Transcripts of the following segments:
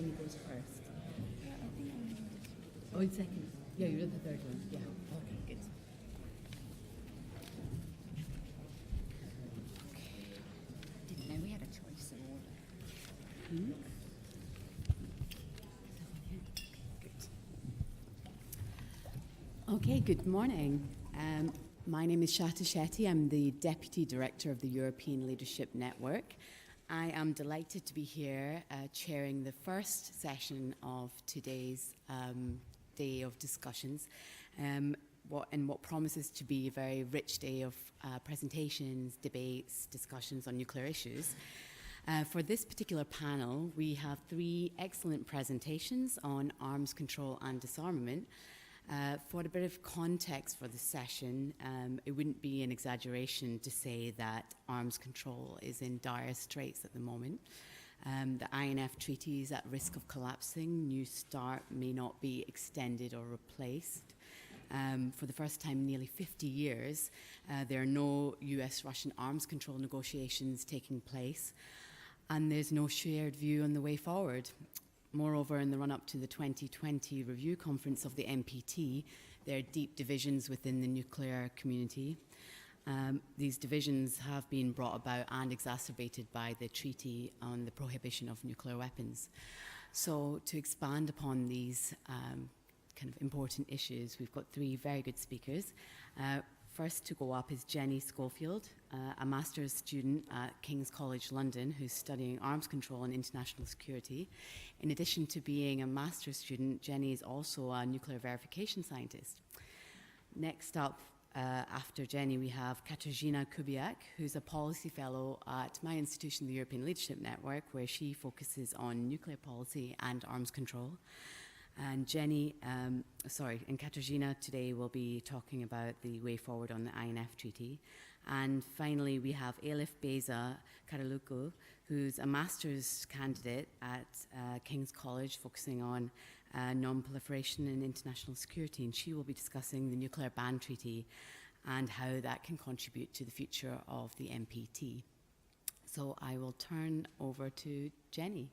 Jenny goes first. Yeah, I think I'm Oh, it's second. Yeah, you're the third one. Yeah. Okay, good. didn't know we had a choice of order. Okay, good morning. My name is Shetty. I'm the Deputy Director of the European Leadership Network. I am delighted to be here chairing the first session of today's day of discussions, what promises to be a very rich day of presentations, debates, discussions on nuclear issues. For this particular panel, we have three excellent presentations on arms control and disarmament. For a bit of context for this session, it wouldn't be an exaggeration to say that arms control is in dire straits at the moment. The Inf Treaty is at risk of collapsing. New START may not be extended or replaced. For the first time in nearly 50 years, there are no US-Russian arms control negotiations taking place, and there's no shared view on the way forward. Moreover, in the run-up to the 2020 review conference of the NPT, there are deep divisions within the nuclear community. These divisions have been brought about and exacerbated by the Treaty on the Prohibition of Nuclear Weapons. So to expand upon these kind of important issues, we've got three very good speakers. First to go up is Jenny Schofield, a master's student at King's College London who's studying arms control and international security. In addition to being a master's student, Jenny is also a nuclear verification scientist. Next up, after Jenny, we have Katarzyna Kubiak, who's a policy fellow at my institution, the European Leadership Network, where she focuses on nuclear policy and arms control. And and Katarzyna today will be talking about the way forward on the INF Treaty. And finally, we have Elif Beyza Karaalioğlu, who's a master's candidate at King's College, focusing on non-proliferation and international security. And she will be discussing the nuclear ban treaty and how that can contribute to the future of the NPT. So I will turn over to Jenny.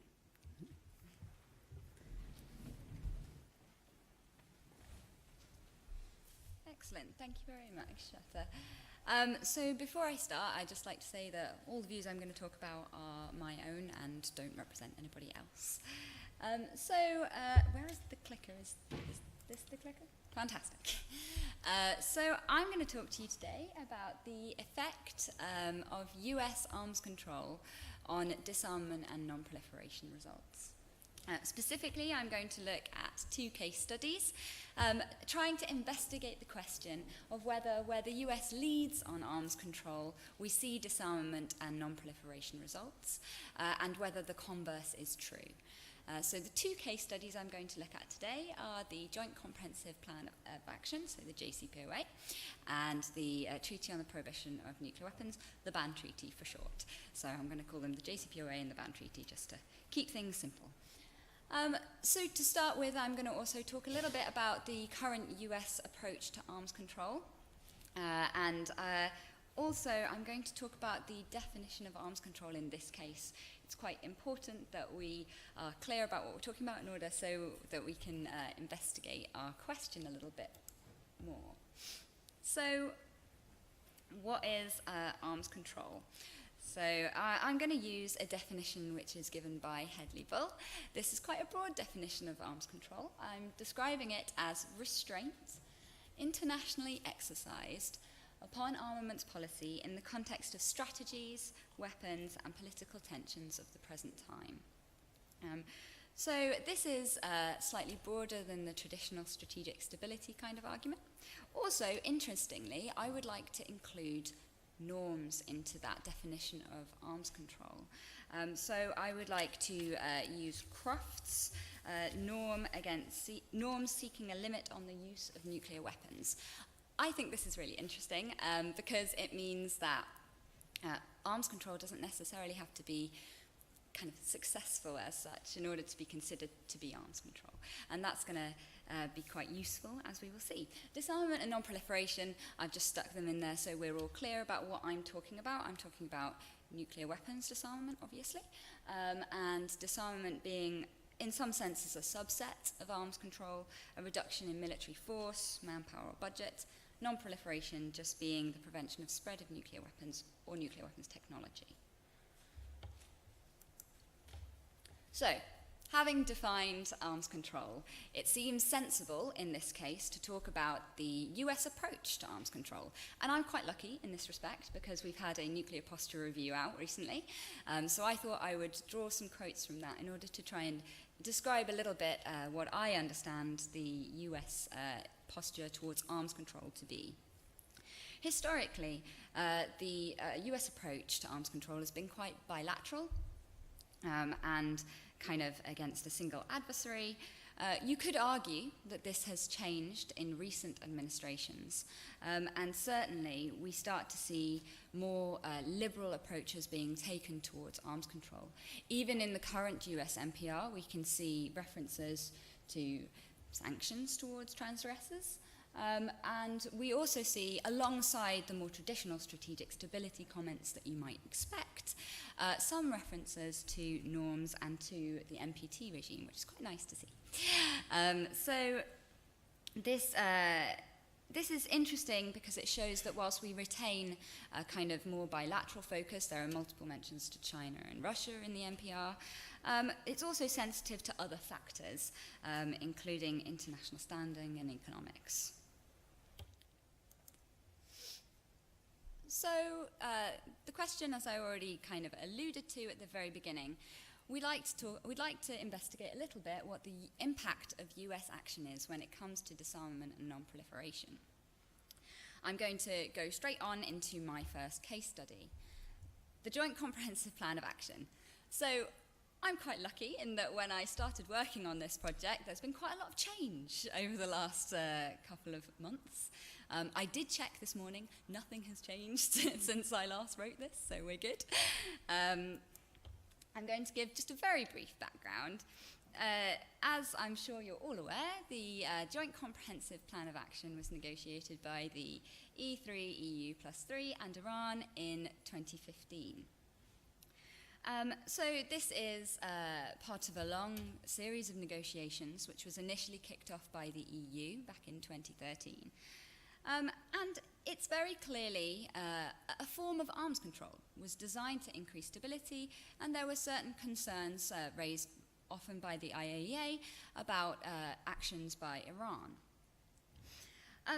Excellent. Thank you very much, Shata. So before I start, I'd just like to say that all the views I'm going to talk about are my own and don't represent anybody else. Where is the clicker? Is this the clicker? Fantastic. So I'm going to talk to you today about the effect of US arms control on disarmament and non-proliferation results. Specifically, I'm going to look at two case studies, trying to investigate the question of whether where the US leads on arms control, we see disarmament and non-proliferation results, and whether the converse is true. So the two case studies I'm going to look at today are the Joint Comprehensive Plan of Action, so the JCPOA, and the Treaty on the Prohibition of Nuclear Weapons, the Ban Treaty for short. So I'm going to call them the JCPOA and the Ban Treaty just to keep things simple. So to start with, I'm going to also talk a little bit about the current US approach to arms control. Also, I'm going to talk about the definition of arms control in this case. It's quite important that we are clear about what we're talking about in order so that we can investigate our question a little bit more. So, what is arms control? So I'm going to use a definition which is given by Hedley-Bull. This is quite a broad definition of arms control. I'm describing it as restraint, internationally exercised, upon armaments policy in the context of strategies, weapons, and political tensions of the present time. So this is slightly broader than the traditional strategic stability kind of argument. Also, interestingly, I would like to include norms into that definition of arms control. So I would like to use Croft's norms seeking a limit on the use of nuclear weapons. I think this is really interesting because it means that arms control doesn't necessarily have to be kind of successful as such in order to be considered to be arms control. And that's going to be quite useful, as we will see. Disarmament and non-proliferation, I've just stuck them in there so we're all clear about what I'm talking about. I'm talking about nuclear weapons disarmament, obviously, and disarmament being in some senses, a subset of arms control, a reduction in military force, manpower or budget, non-proliferation just being the prevention of spread of nuclear weapons or nuclear weapons technology. So, having defined arms control, it seems sensible in this case to talk about the US approach to arms control. And I'm quite lucky in this respect because we've had a nuclear posture review out recently. So I thought I would draw some quotes from that in order to try and describe a little bit what I understand the US posture towards arms control to be. Historically, the US approach to arms control has been quite bilateral and kind of against a single adversary. You could argue that this has changed in recent administrations, and certainly we start to see more liberal approaches being taken towards arms control. Even in the current US NPR, we can see references to sanctions towards transgressors. And we also see, alongside the more traditional strategic stability comments that you might expect, some references to norms and to the NPT regime, which is quite nice to see. So this is interesting because it shows that whilst we retain a kind of more bilateral focus, there are multiple mentions to China and Russia in the NPR, it's also sensitive to other factors, including international standing and economics. So the question, as I already kind of alluded to at the very beginning, we'd like to investigate a little bit what the impact of US action is when it comes to disarmament and non-proliferation. I'm going to go straight on into my first case study, the Joint Comprehensive Plan of Action. So I'm quite lucky in that when I started working on this project, there's been quite a lot of change over the last couple of months. I did check this morning, nothing has changed since I last wrote this, so we're good. I'm going to give just a very brief background. As I'm sure you're all aware, the Joint Comprehensive Plan of Action was negotiated by the E3, EU+3 and Iran in 2015. So this is part of a long series of negotiations which was initially kicked off by the EU back in 2013. And it's very clearly a form of arms control. It was designed to increase stability, and there were certain concerns raised often by the IAEA about actions by Iran.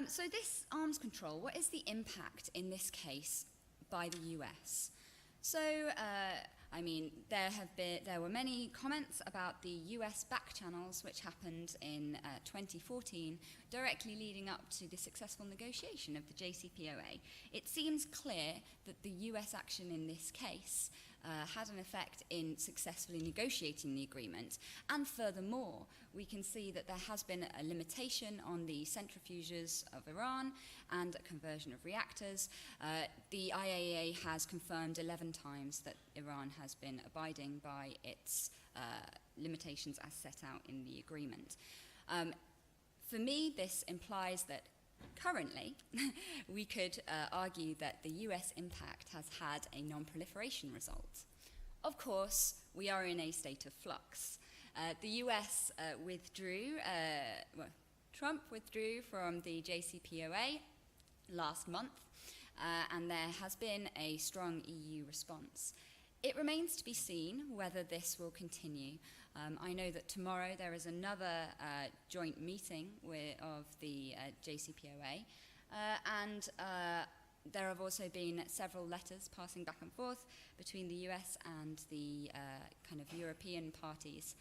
So this arms control, what is the impact in this case by the US? So, I mean, there were many comments about the US back channels which happened in 2014, directly leading up to the successful negotiation of the JCPOA. It seems clear that the US action in this case had an effect in successfully negotiating the agreement. And furthermore, we can see that there has been a limitation on the centrifuges of Iran and a conversion of reactors. The IAEA has confirmed 11 times that Iran has been abiding by its limitations as set out in the agreement. For me, this implies that currently, we could argue that the US impact has had a non-proliferation result. Of course, we are in a state of flux. The US Trump withdrew from the JCPOA last month, and there has been a strong EU response. It remains to be seen whether this will continue. I know that tomorrow there is another joint meeting of the JCPOA, and there have also been several letters passing back and forth between the US and the kind of European parties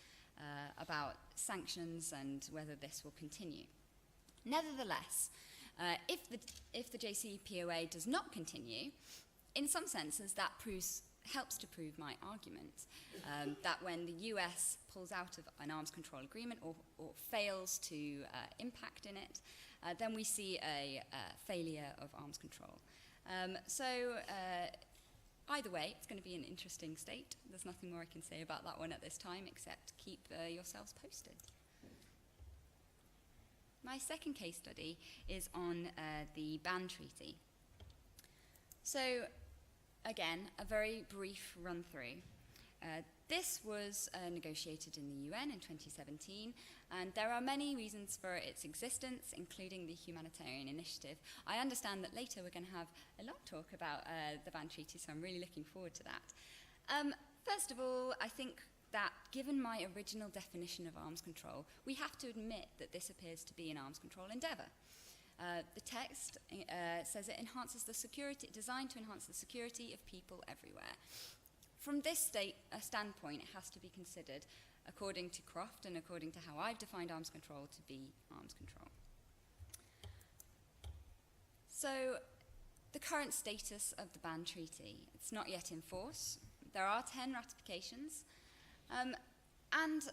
about sanctions and whether this will continue. Nevertheless, if the JCPOA does not continue, in some senses that helps to prove my argument that when the US pulls out of an arms control agreement or fails to impact in it, then we see a failure of arms control. Either way, it's going to be an interesting state. There's nothing more I can say about that one at this time except keep yourselves posted. My second case study is on the ban treaty. So, again, a very brief run-through. This was negotiated in the UN in 2017, and there are many reasons for its existence, including the humanitarian initiative. I understand that later we're going to have a long talk about the ban treaty, so I'm really looking forward to that. First of all, I think that given my original definition of arms control, we have to admit that this appears to be an arms control endeavour. The text says it enhances the security, designed to enhance the security of people everywhere. From this standpoint, it has to be considered, according to Croft and according to how I've defined arms control, to be arms control. So, the current status of the ban treaty, it's not yet in force. There are 10 ratifications, and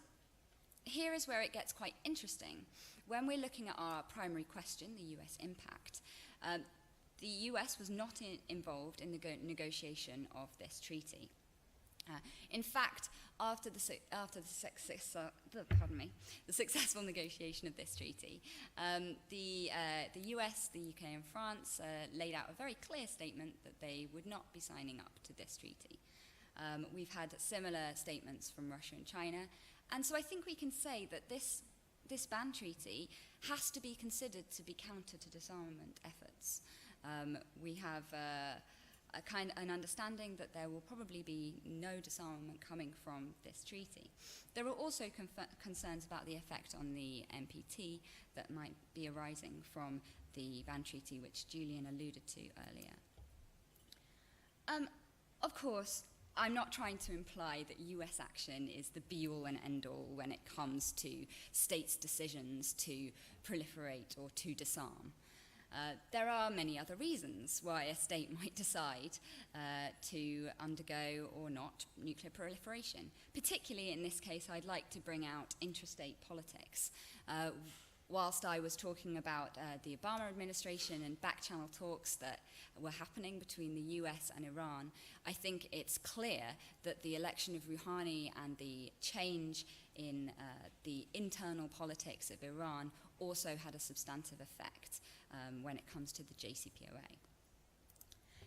here is where it gets quite interesting. When we're looking at our primary question, the US impact, the US was not involved in the negotiation of this treaty. In fact, after the successful negotiation of this treaty, the US, the UK and France laid out a very clear statement that they would not be signing up to this treaty. We've had similar statements from Russia and China, and so I think we can say that this ban treaty has to be considered to be counter to disarmament efforts. We have an understanding that there will probably be no disarmament coming from this treaty. There are also concerns about the effect on the NPT that might be arising from the ban treaty, which Julian alluded to earlier. Of course, I'm not trying to imply that US action is the be-all and end-all when it comes to states' decisions to proliferate or to disarm. There are many other reasons why a state might decide to undergo or not nuclear proliferation. Particularly in this case, I'd like to bring out intrastate politics. Whilst I was talking about the Obama administration and back-channel talks that were happening between the US and Iran, I think it's clear that the election of Rouhani and the change in the internal politics of Iran also had a substantive effect when it comes to the JCPOA.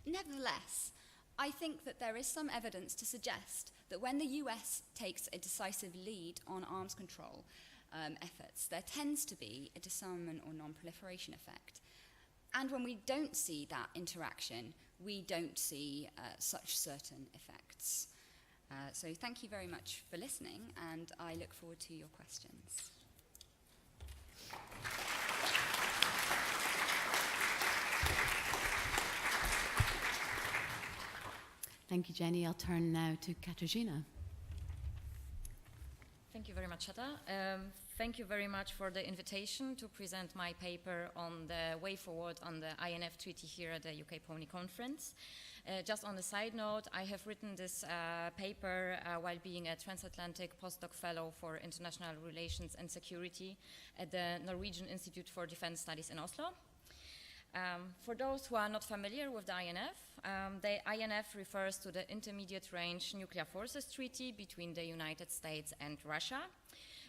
Nevertheless, I think that there is some evidence to suggest that when the US takes a decisive lead on arms control efforts, there tends to be a disarmament or non-proliferation effect. And when we don't see that interaction, we don't see such certain effects. So thank you very much for listening, and I look forward to your questions. Thank you, Jenny. I'll turn now to Katarzyna. Thank you very much, Shata. Thank you very much for the invitation to present my paper on the way forward on the INF Treaty here at the UK Pony Conference. Just on a side note, I have written this paper while being a transatlantic postdoc fellow for international relations and security at the Norwegian Institute for Defense Studies in Oslo. For those who are not familiar with the INF refers to the Intermediate Range Nuclear Forces Treaty between the United States and Russia.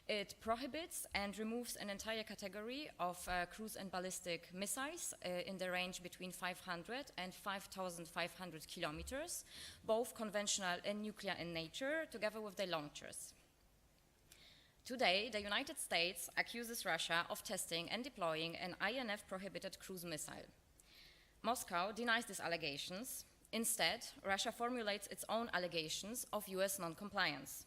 It prohibits and removes an entire category of cruise and ballistic missiles in the range between 500 and 5,500 kilometers, both conventional and nuclear in nature, together with the launchers. Today, the United States accuses Russia of testing and deploying an INF-prohibited cruise missile. Moscow denies these allegations. Instead, Russia formulates its own allegations of US non-compliance.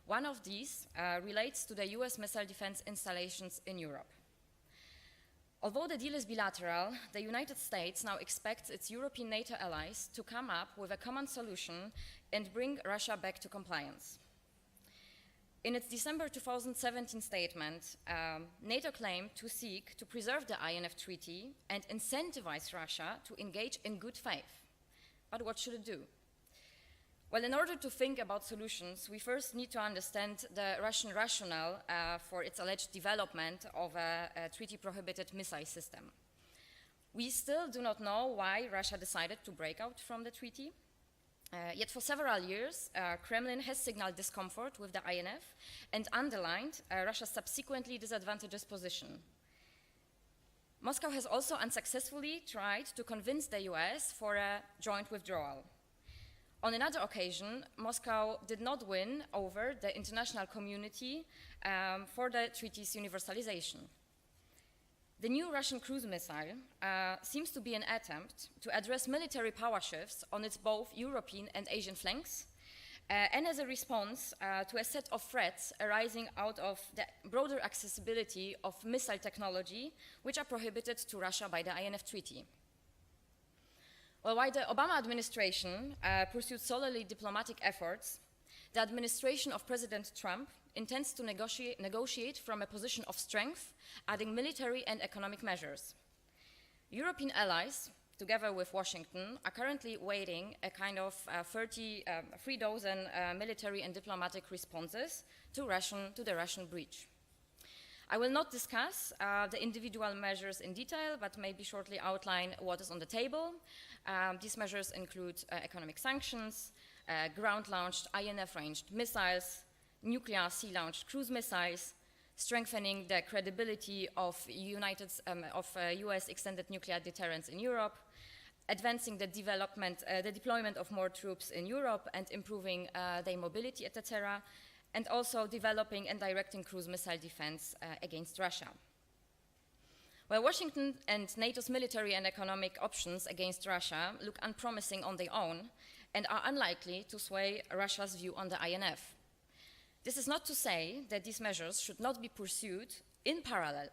One of these relates to the US missile defense installations in Europe. Although the deal is bilateral, the United States now expects its European NATO allies to come up with a common solution and bring Russia back to compliance. In its December 2017 statement, NATO claimed to seek to preserve the INF Treaty and incentivize Russia to engage in good faith. But what should it do? Well, in order to think about solutions, we first need to understand the Russian rationale for its alleged development of a treaty-prohibited missile system. We still do not know why Russia decided to break out from the treaty. Yet for several years, Kremlin has signaled discomfort with the INF and underlined Russia's subsequently disadvantageous position. Moscow has also unsuccessfully tried to convince the US for a joint withdrawal. On another occasion, Moscow did not win over the international community for the treaty's universalization. The new Russian cruise missile seems to be an attempt to address military power shifts on its both European and Asian flanks, and as a response to a set of threats arising out of the broader accessibility of missile technology, which are prohibited to Russia by the INF Treaty. Well, while the Obama administration pursued solely diplomatic efforts, the administration of President Trump intends to negotiate from a position of strength, adding military and economic measures. European allies, together with Washington, are currently waiting a kind of 3,000 military and diplomatic responses to the Russian breach. I will not discuss the individual measures in detail, but maybe shortly outline what is on the table. These measures include economic sanctions, ground-launched INF-ranged missiles, nuclear sea-launched cruise missiles, strengthening the credibility of US extended nuclear deterrence in Europe, advancing the deployment of more troops in Europe and improving their mobility, etc., and also developing and directing cruise missile defense against Russia. Well, Washington and NATO's military and economic options against Russia look unpromising on their own and are unlikely to sway Russia's view on the INF. This is not to say that these measures should not be pursued in parallel,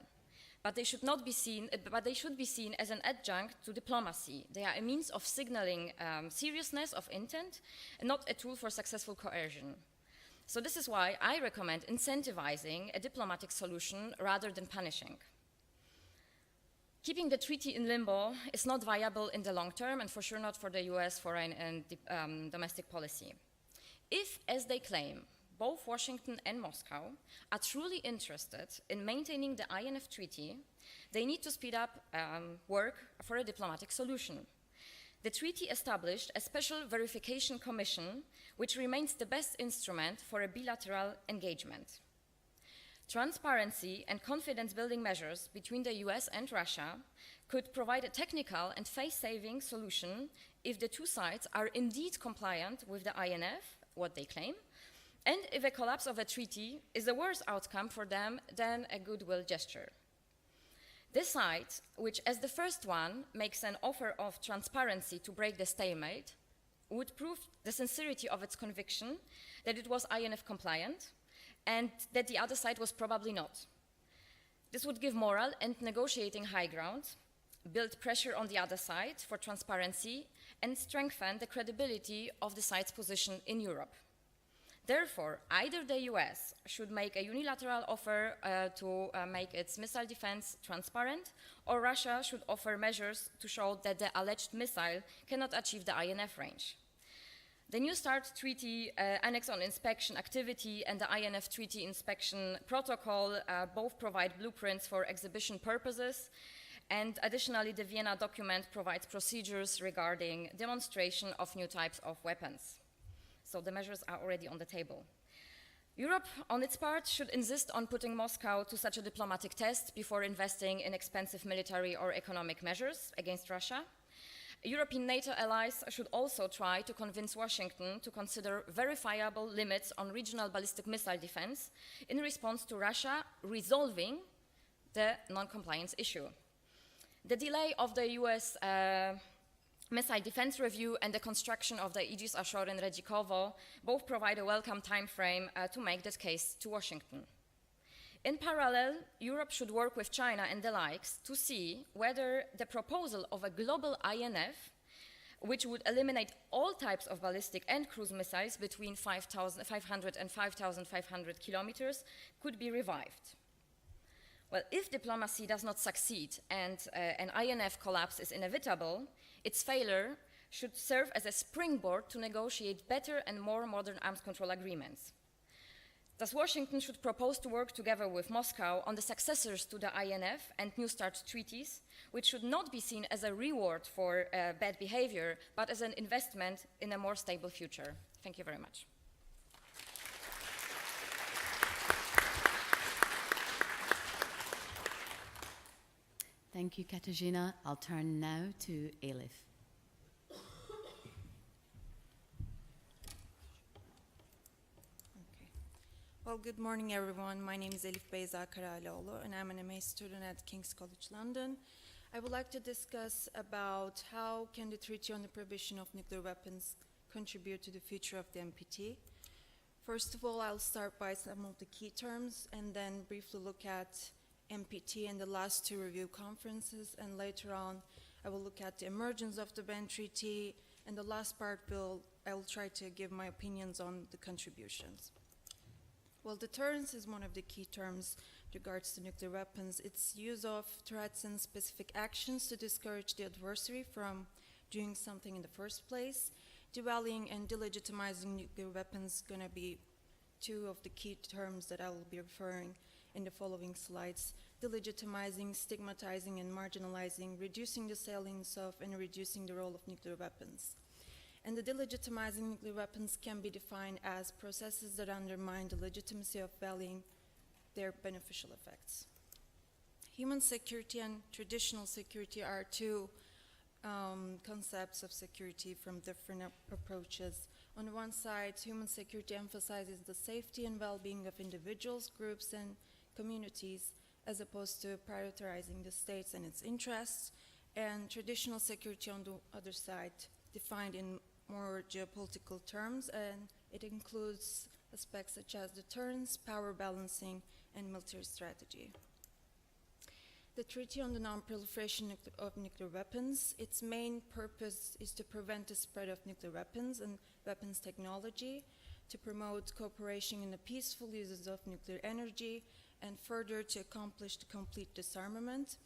but they should be seen as an adjunct to diplomacy. They are a means of signaling seriousness of intent and not a tool for successful coercion. So this is why I recommend incentivizing a diplomatic solution rather than punishing. Keeping the treaty in limbo is not viable in the long term, and for sure not for the US foreign and domestic policy. If, as they claim, both Washington and Moscow are truly interested in maintaining the INF Treaty, they need to speed up work for a diplomatic solution. The treaty established a special verification commission, which remains the best instrument for a bilateral engagement. Transparency and confidence-building measures between the US and Russia could provide a technical and face-saving solution if the two sides are indeed compliant with the INF, what they claim, and if a collapse of a treaty is a worse outcome for them than a goodwill gesture. This side, which as the first one makes an offer of transparency to break the stalemate, would prove the sincerity of its conviction that it was INF compliant and that the other side was probably not. This would give moral and negotiating high ground, build pressure on the other side for transparency, and strengthen the credibility of the side's position in Europe. Therefore, either the US should make a unilateral offer to make its missile defense transparent, or Russia should offer measures to show that the alleged missile cannot achieve the INF range. The New START Treaty Annex on Inspection Activity and the INF Treaty Inspection Protocol both provide blueprints for exhibition purposes, and additionally the Vienna document provides procedures regarding demonstration of new types of weapons. So the measures are already on the table. Europe, on its part, should insist on putting Moscow to such a diplomatic test before investing in expensive military or economic measures against Russia. European NATO allies should also try to convince Washington to consider verifiable limits on regional ballistic missile defense in response to Russia resolving the non-compliance issue. The delay of the US Missile Defense Review and the construction of the Aegis Ashore in Redzikovo both provide a welcome time frame to make this case to Washington. In parallel, Europe should work with China and the likes to see whether the proposal of a global INF, which would eliminate all types of ballistic and cruise missiles between 5,500 and 5,500 kilometers, could be revived. Well, if diplomacy does not succeed and an INF collapse is inevitable, its failure should serve as a springboard to negotiate better and more modern arms control agreements. Thus, Washington should propose to work together with Moscow on the successors to the INF and New START treaties, which should not be seen as a reward for bad behavior, but as an investment in a more stable future. Thank you very much. Thank you, Katarzyna. I'll turn now to Elif. Well, good morning, everyone. My name is Elif Beyza Karaalioğlu, and I'm an MA student at King's College London. I would like to discuss about how can the Treaty on the Prohibition of Nuclear Weapons contribute to the future of the NPT. First of all, I'll start by some of the key terms and then briefly look at NPT and the last two review conferences, and later on I will look at the emergence of the Ban Treaty, and the last part I will try to give my opinions on the contributions. Well, deterrence is one of the key terms with regards to nuclear weapons. It's use of threats and specific actions to discourage the adversary from doing something in the first place. Devaluing and delegitimizing nuclear weapons going to be two of the key terms that I will be referring in the following slides. Delegitimizing, stigmatizing, and marginalizing, reducing the salience of and reducing the role of nuclear weapons. And the delegitimizing nuclear weapons can be defined as processes that undermine the legitimacy of valuing their beneficial effects. Human security and traditional security are two concepts of security from different approaches. On the one side, human security emphasizes the safety and well-being of individuals, groups, and communities, as opposed to prioritizing the states and its interests. And traditional security, on the other side, defined in more geopolitical terms, and it includes aspects such as deterrence, power balancing, and military strategy. The Treaty on the Non-Proliferation of Nuclear Weapons, its main purpose is to prevent the spread of nuclear weapons and weapons technology, to promote cooperation in the peaceful uses of nuclear energy, and further to accomplish the complete disarmament.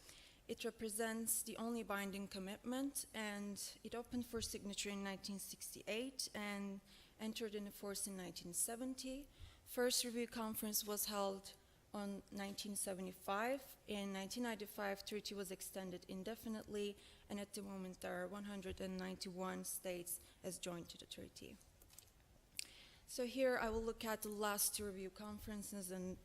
It represents the only binding commitment, and it opened for signature in 1968 and entered into force in 1970. First review conference was held on 1975. In 1995, treaty was extended indefinitely, and at the moment there are 191 states as joined to the treaty. So here I will look at the last two review conferences and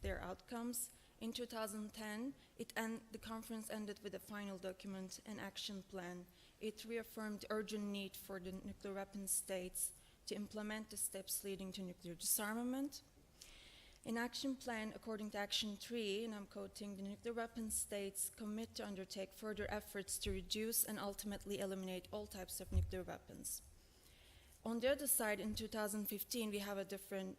their outcomes. In 2010, the conference ended with a final document, an action plan. It reaffirmed the urgent need for the nuclear weapon states to implement the steps leading to nuclear disarmament. In action plan, according to Action 3, and I'm quoting, the nuclear weapon states commit to undertake further efforts to reduce and ultimately eliminate all types of nuclear weapons. On the other side, in 2015, we have a different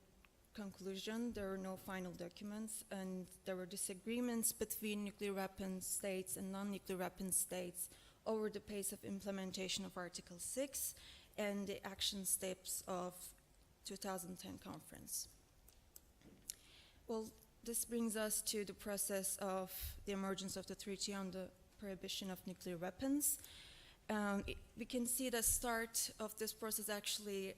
conclusion. There were no final documents, and there were disagreements between nuclear weapon states and non-nuclear weapon states over the pace of implementation of Article 6 and the action steps of 2010 conference. Well, this brings us to the process of the emergence of the Treaty on the Prohibition of Nuclear Weapons. We can see the start of this process actually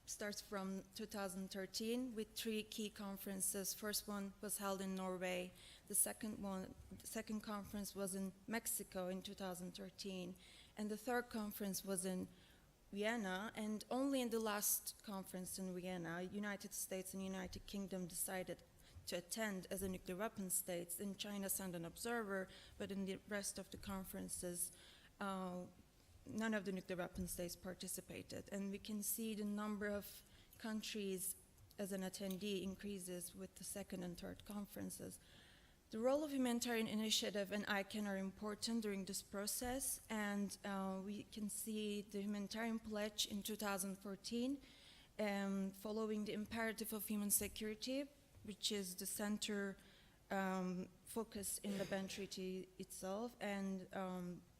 starts from 2013 with three key conferences. First one was held in Norway. The second conference was in Mexico in 2013, and the third conference was in Vienna. And only in the last conference in Vienna, United States and United Kingdom decided to attend as a nuclear weapon states, and China sent an observer, but in the rest of the conferences, none of the nuclear weapon states participated. And we can see the number of countries as an attendee increases with the second and third conferences. The role of humanitarian initiative and ICANN are important during this process, and we can see the humanitarian pledge in 2014 following the imperative of human security, which is the center focus in the Ban Treaty itself, and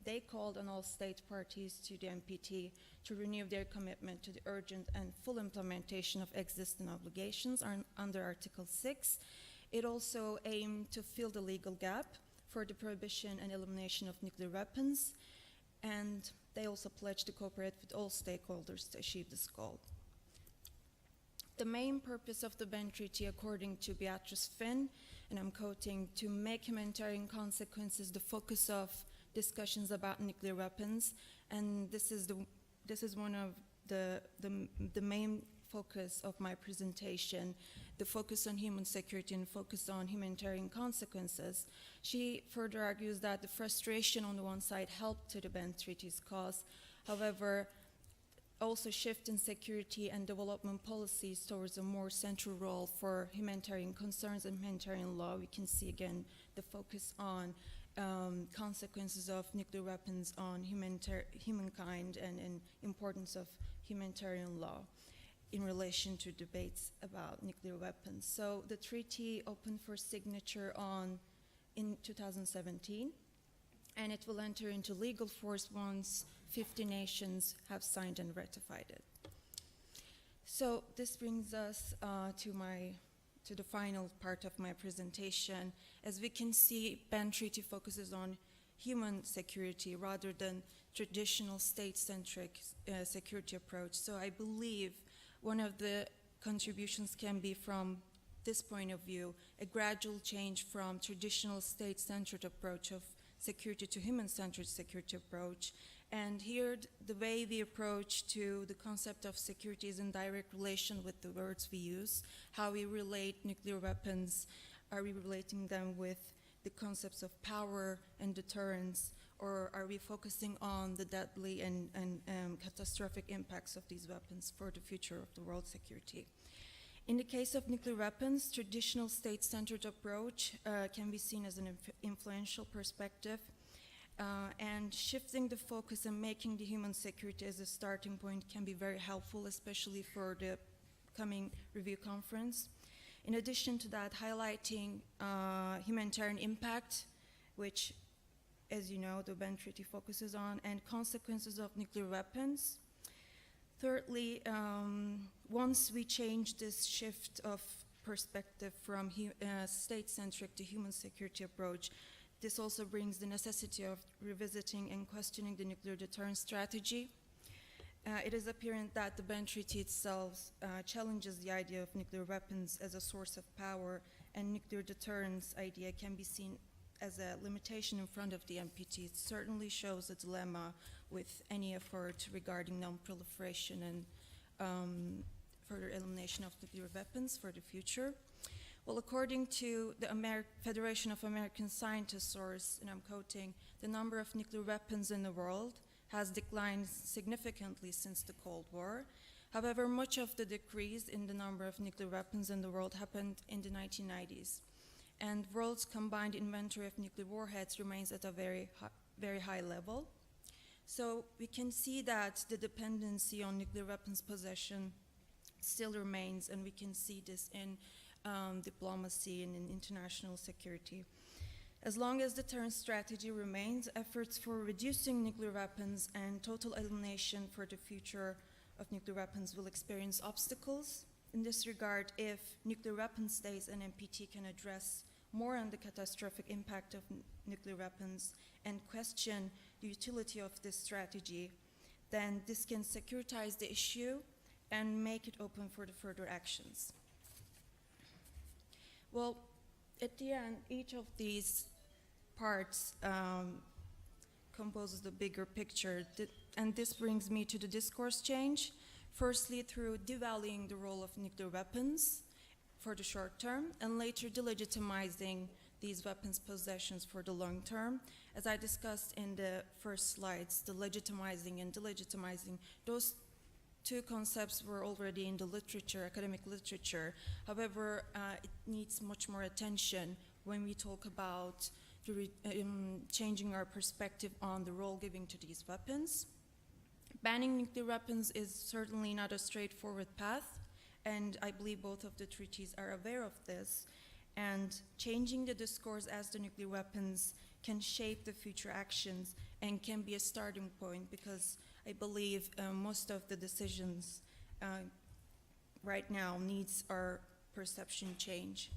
they called on all state parties to the NPT to renew their commitment to the urgent and full implementation of existing obligations under Article 6. It also aimed to fill the legal gap for the prohibition and elimination of nuclear weapons, and they also pledged to cooperate with all stakeholders to achieve this goal. The main purpose of the Ban Treaty, according to Beatrice Finn, and I'm quoting, to make humanitarian consequences the focus of discussions about nuclear weapons, and this is one of the main focus of my presentation, the focus on human security and focus on humanitarian consequences. She further argues that the frustration on the one side helped to the Ban Treaty's cause. However, also shift in security and development policies towards a more central role for humanitarian concerns and humanitarian law. We can see again the focus on consequences of nuclear weapons on humankind and importance of humanitarian law in relation to debates about nuclear weapons. So the treaty opened for signature in 2017, and it will enter into legal force once 50 nations have signed and ratified it. So this brings us to the final part of my presentation. As we can see, BAN Treaty focuses on human security rather than traditional state-centric security approach. So I believe one of the contributions can be, from this point of view, a gradual change from traditional state-centered approach of security to human-centered security approach. And here, the way we approach to the concept of security is in direct relation with the words we use. How we relate nuclear weapons, are we relating them with the concepts of power and deterrence, or are we focusing on the deadly and catastrophic impacts of these weapons for the future of the world security? In the case of nuclear weapons, traditional state-centered approach can be seen as an influential perspective, and shifting the focus and making the human security as a starting point can be very helpful, especially for the coming review conference. In addition to that, highlighting humanitarian impact, which, as you know, the BAN Treaty focuses on, and consequences of nuclear weapons. Thirdly, once we change this shift of perspective from state-centric to human security approach, this also brings the necessity of revisiting and questioning the nuclear deterrence strategy. It is apparent that the BAN Treaty itself challenges the idea of nuclear weapons as a source of power, and nuclear deterrence idea can be seen as a limitation in front of the NPT. It certainly shows a dilemma with any effort regarding non-proliferation and further elimination of nuclear weapons for the future. Well, according to the Federation of American Scientists source, and I'm quoting, the number of nuclear weapons in the world has declined significantly since the Cold War. However, much of the decrease in the number of nuclear weapons in the world happened in the 1990s. And the world's combined inventory of nuclear warheads remains at a very high level. So we can see that the dependency on nuclear weapons possession still remains, and we can see this in diplomacy and in international security. As long as the deterrence strategy remains, efforts for reducing nuclear weapons and total elimination for the future of nuclear weapons will experience obstacles. In this regard, if nuclear weapon states and NPT can address more on the catastrophic impact of nuclear weapons and question the utility of this strategy, then this can securitize the issue and make it open for the further actions. Well, at the end, each of these parts composes the bigger picture, and this brings me to the discourse change. Firstly, through devaluing the role of nuclear weapons for the short term, and later delegitimizing these weapons possessions for the long term. As I discussed in the first slides, the legitimizing and delegitimizing, those two concepts were already in the literature, academic literature. However, it needs much more attention when we talk about changing our perspective on the role given to these weapons. Banning nuclear weapons is certainly not a straightforward path, and I believe both of the treaties are aware of this. And changing the discourse as the nuclear weapons can shape the future actions and can be a starting point, because I believe most of the decisions right now needs our perception change.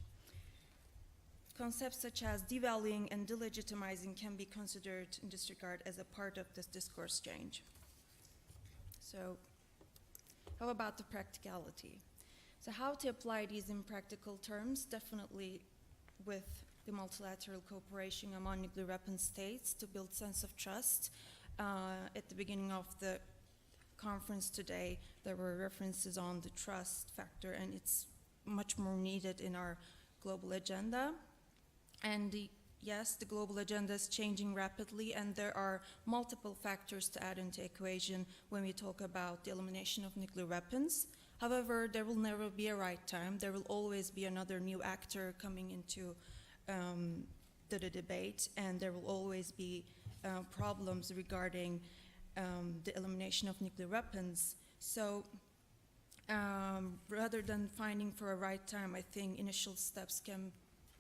Concepts such as devaluing and delegitimizing can be considered in this regard as a part of this discourse change. So how about the practicality? So how to apply these in practical terms? Definitely with the multilateral cooperation among nuclear weapon states to build sense of trust. At the beginning of the conference today, there were references on the trust factor, and it's much more needed in our global agenda. And the yes, the global agenda is changing rapidly, and there are multiple factors to add into equation when we talk about the elimination of nuclear weapons. However, there will never be a right time. There will always be another new actor coming into the debate, and there will always be problems regarding the elimination of nuclear weapons. So rather than finding for a right time, I think initial steps can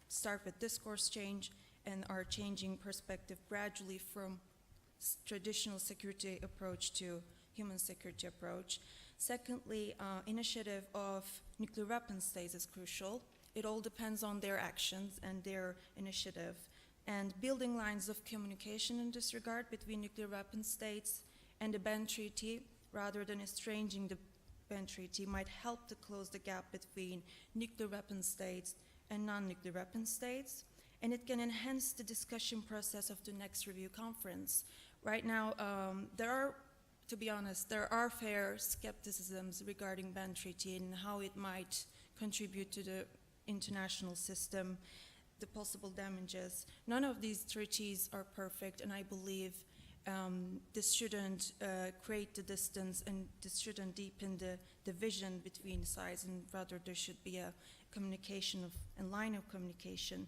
start with discourse change and are changing perspective gradually from traditional security approach to human security approach. Secondly, initiative of nuclear weapon states is crucial. It all depends on their actions and their initiative. And building lines of communication in this regard between nuclear weapon states and the ban treaty, rather than estranging the ban treaty, might help to close the gap between nuclear weapon states and non-nuclear weapon states. And it can enhance the discussion process of the next review conference. Right now, to be honest, there are fair skepticisms regarding ban treaty and how it might contribute to the international system, the possible damages. None of these treaties are perfect, and I believe this shouldn't create the distance, and this shouldn't deepen the division between sides, and rather there should be a communication and line of communication.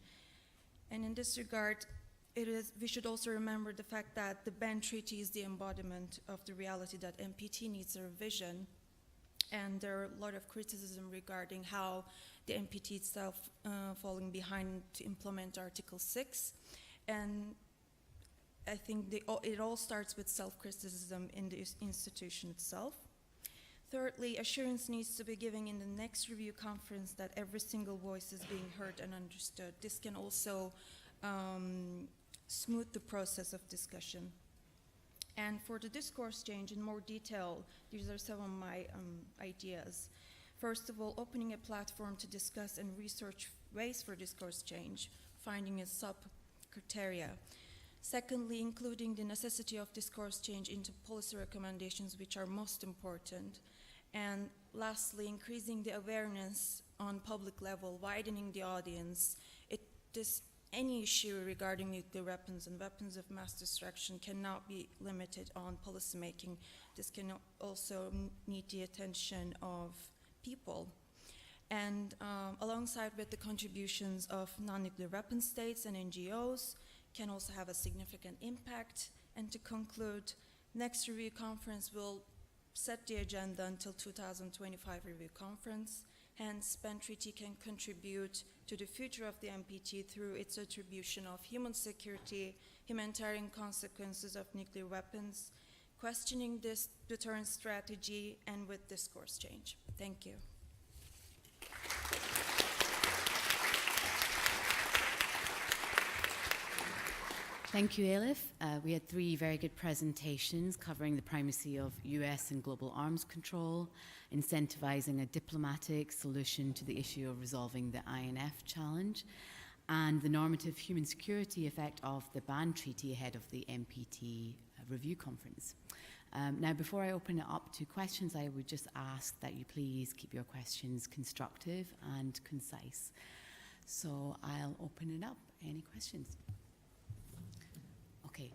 And in this regard, we should also remember the fact that the ban treaty is the embodiment of the reality that NPT needs a revision, and there are a lot of criticism regarding how the NPT itself falling behind to implement Article 6, and I think it all starts with self-criticism in the institution itself. Thirdly, assurance needs to be given in the next review conference that every single voice is being heard and understood. This can also smooth the process of discussion. And for the discourse change in more detail, these are some of my ideas. First of all, opening a platform to discuss and research ways for discourse change, finding a sub-criteria. Secondly, including the necessity of discourse change into policy recommendations, which are most important. And lastly, increasing the awareness on public level, widening the audience. Any issue regarding nuclear weapons and weapons of mass destruction cannot be limited on policymaking. This can also need the attention of people. And alongside with the contributions of non-nuclear weapon states and NGOs, can also have a significant impact. And to conclude, next review conference will set the agenda until 2025 review conference. Hence, ban treaty can contribute to the future of the NPT through its attribution of human security, humanitarian consequences of nuclear weapons, questioning this deterrence strategy, and with discourse change. Thank you. Thank you, Elif. We had three very good presentations covering the primacy of US and global arms control, incentivizing a diplomatic solution to the issue of resolving the INF challenge, and the normative human security effect of the ban treaty ahead of the NPT review conference. Now, before I open it up to questions, I would just ask that you please keep your questions constructive and concise. So I'll open it up. Any questions? Okay.